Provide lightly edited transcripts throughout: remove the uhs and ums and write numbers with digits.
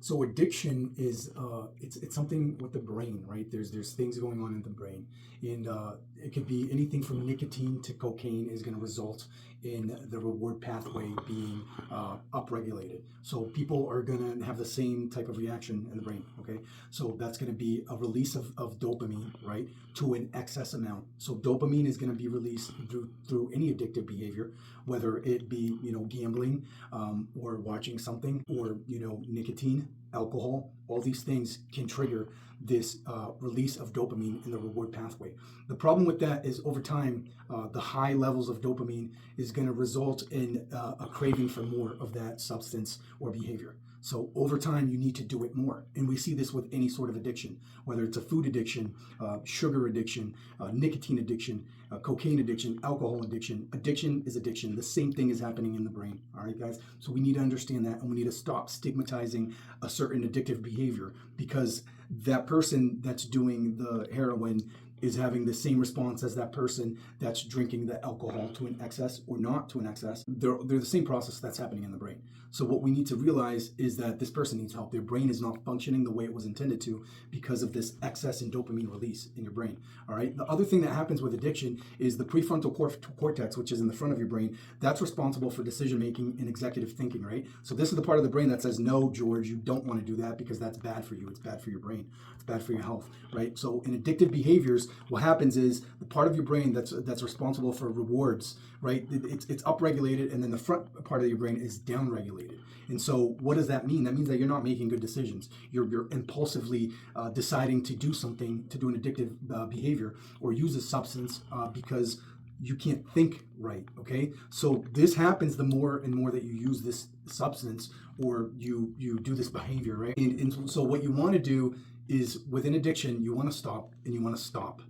So addiction is it's something with the brain, right? There's things going on in the brain, and it could be anything from nicotine to cocaine is going to result in the reward pathway being upregulated. So people are going to have the same type of reaction in the brain. Okay, so that's going to be a release of dopamine, right, to an excess amount. So dopamine is going to be released through any addictive behavior, whether it be gambling, or watching something, or nicotine, alcohol. All these things can trigger this release of dopamine in the reward pathway. The problem with that is over time, the high levels of dopamine is going to result in a craving for more of that substance or behavior. So over time, you need to do it more. And we see this with any sort of addiction, whether it's a food addiction, sugar addiction, nicotine addiction, cocaine addiction, alcohol addiction. Addiction is addiction. The same thing is happening in the brain. All right, guys? So we need to understand that, and we need to stop stigmatizing a certain addictive behavior, because that person that's doing the heroin is having the same response as that person that's drinking the alcohol to an excess or not to an excess. They're the same process that's happening in the brain. So what we need to realize is that this person needs help. Their brain is not functioning the way it was intended to because of this excess in dopamine release in your brain. All right. The other thing that happens with addiction is the prefrontal cortex, which is in the front of your brain, that's responsible for decision making and executive thinking, right? So this is the part of the brain that says, no, George, you don't want to do that because that's bad for you. It's bad for your brain. It's bad for your health, right? So in addictive behaviors, what happens is the part of your brain that's responsible for rewards, right? It's upregulated, and then the front part of your brain is downregulated. And so what does that mean? That means that you're not making good decisions. You're impulsively deciding to do something, to do an addictive behavior or use a substance because you can't think right, okay? So this happens the more and more that you use this substance or you do this behavior, right? And so what you want to do is, with an addiction, you want to stop, and you want to stop.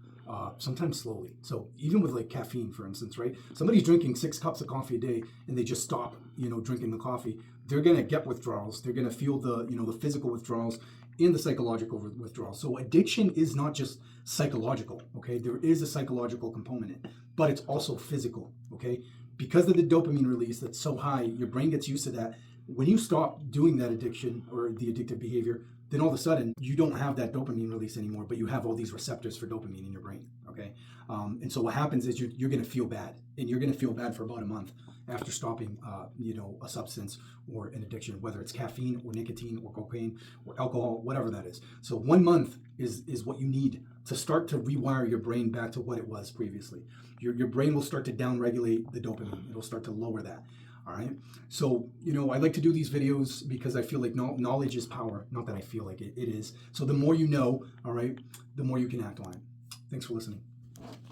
Sometimes slowly. So even with like caffeine, for instance, right? Somebody's drinking 6 cups of coffee a day and they just stop, drinking the coffee. They're going to get withdrawals. They're going to feel the physical withdrawals and the psychological withdrawals. So addiction is not just psychological, okay? There is a psychological component, but it's also physical, okay? Because of the dopamine release that's so high, your brain gets used to that. When you stop doing that addiction or the addictive behavior, then all of a sudden you don't have that dopamine release anymore, but you have all these receptors for dopamine in your brain, okay? And so what happens is you're going to feel bad, and you're going to feel bad for about a month after stopping, a substance or an addiction, whether it's caffeine or nicotine or cocaine or alcohol, whatever that is. So 1 month is what you need to start to rewire your brain back to what it was previously. Your brain will start to downregulate the dopamine. It'll start to lower that. All right. So, I like to do these videos because I feel like knowledge is power. Not that I feel like it is. So the more you know, all right, the more you can act on it. Thanks for listening.